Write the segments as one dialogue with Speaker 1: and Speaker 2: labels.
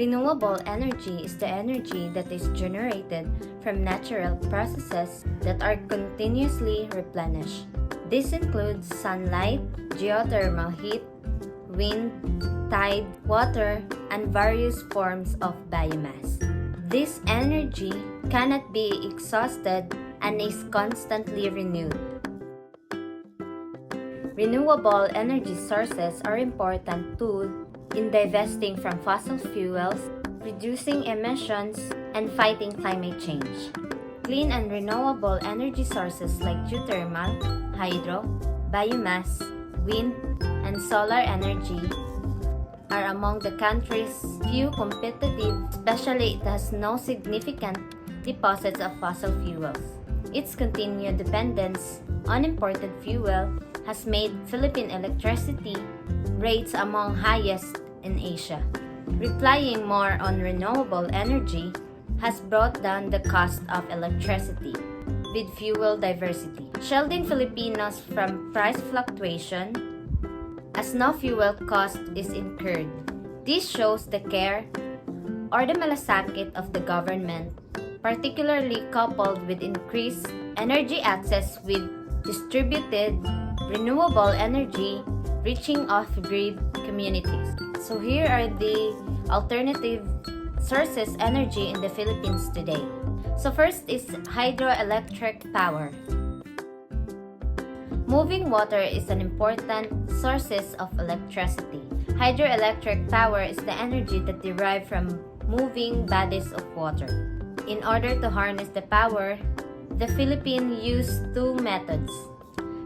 Speaker 1: Renewable energy is the energy that is generated from natural processes that are continuously replenished. This includes sunlight, geothermal heat, wind, tide, water, and various forms of biomass. This energy cannot be exhausted and is constantly renewed. Renewable energy sources are important tools in divesting from fossil fuels, reducing emissions, and fighting climate change. Clean and renewable energy sources like geothermal, hydro, biomass, wind, and solar energy are among the country's few competitive, especially it has no significant deposits of fossil fuels. Its continued dependence on imported fuel has made Philippine electricity rates among highest in Asia. Relying more on renewable energy has brought down the cost of electricity with fuel diversity, shielding Filipinos from price fluctuation as no fuel cost is incurred. This shows the care or the malasakit of the government, particularly coupled with increased energy access with distributed renewable energy reaching off-grid communities. So here are the alternative sources energy in the Philippines today. So first is hydroelectric power. Moving water is an important source of electricity. Hydroelectric power is the energy that derived from moving bodies of water. In order to harness the power, the Philippines used two methods: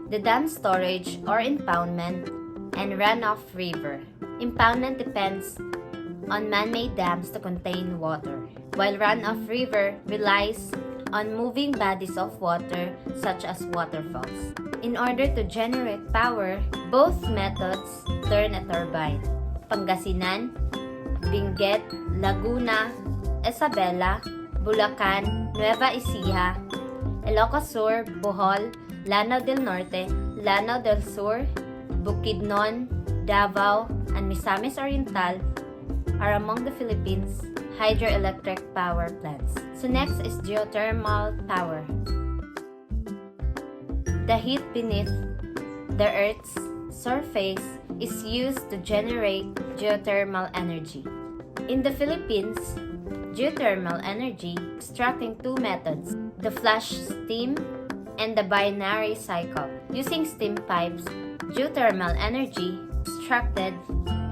Speaker 1: the dam storage or impoundment and runoff river. Impoundment depends on man-made dams to contain water, while runoff river relies on moving bodies of water such as waterfalls. In order to generate power, both methods turn a turbine. Pangasinan, Benguet, Laguna, Isabela, Bulacan, Nueva Ecija, Ilocos Sur, Bohol, Lanao del Norte, Lanao del Sur, Bukidnon, Davao, and Misamis Oriental are among the Philippines' hydroelectric power plants. So next is geothermal power. The heat beneath the Earth's surface is used to generate geothermal energy. In the Philippines, geothermal energy extracting two methods: the flash steam and the binary cycle. Using steam pipes, geothermal energy extracted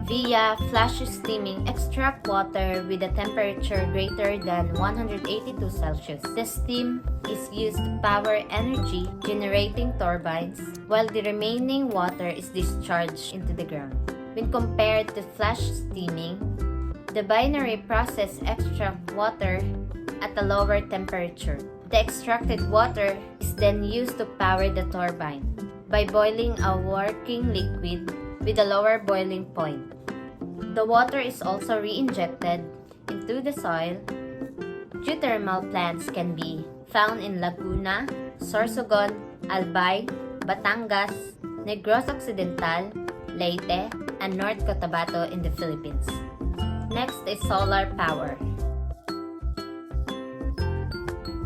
Speaker 1: via flash steaming extract water with a temperature greater than 182 Celsius. The steam is used to power energy generating turbines, while the remaining water is discharged into the ground. When compared to flash steaming, the binary process extracts water at a lower temperature. The extracted water is then used to power the turbine by boiling a working liquid with a lower boiling point. The water is also re-injected into the soil. Geothermal plants can be found in Laguna, Sorsogon, Albay, Batangas, Negros Occidental, Leyte, and North Cotabato in the Philippines. Next is solar power.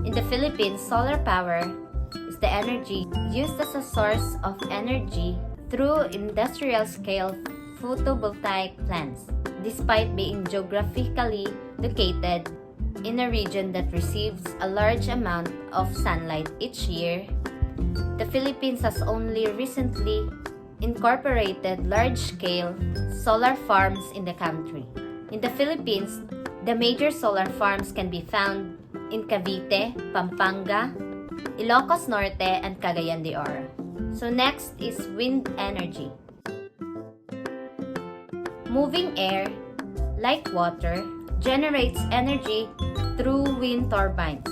Speaker 1: In the Philippines, solar power is the energy used as a source of energy through industrial-scale photovoltaic plants. Despite being geographically located in a region that receives a large amount of sunlight each year, the Philippines has only recently incorporated large-scale solar farms in the country. In the Philippines, the major solar farms can be found in Cavite, Pampanga, Ilocos Norte, and Cagayan de Oro. So next is wind energy. Moving air, like water, generates energy through wind turbines,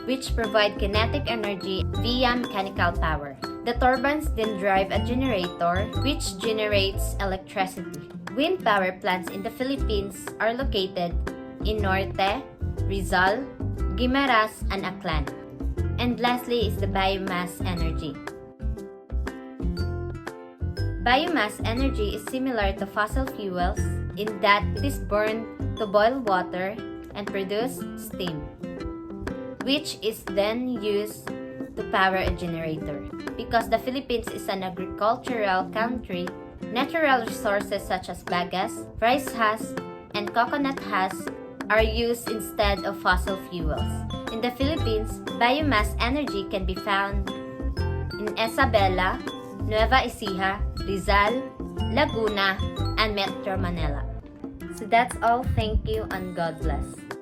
Speaker 1: which provide kinetic energy via mechanical power. The turbines then drive a generator, which generates electricity. Wind power plants in the Philippines are located in Norte, Rizal, Guimaras, and Aklan. And lastly is the biomass energy. Biomass energy is similar to fossil fuels in that it is burned to boil water and produce steam, which is then used to power a generator. Because the Philippines is an agricultural country, natural resources such as bagasse, rice husk, and coconut husk are used instead of fossil fuels. In the Philippines, biomass energy can be found in Isabela, Nueva Ecija, Rizal, Laguna, and Metro Manila. So that's all. Thank you and God bless.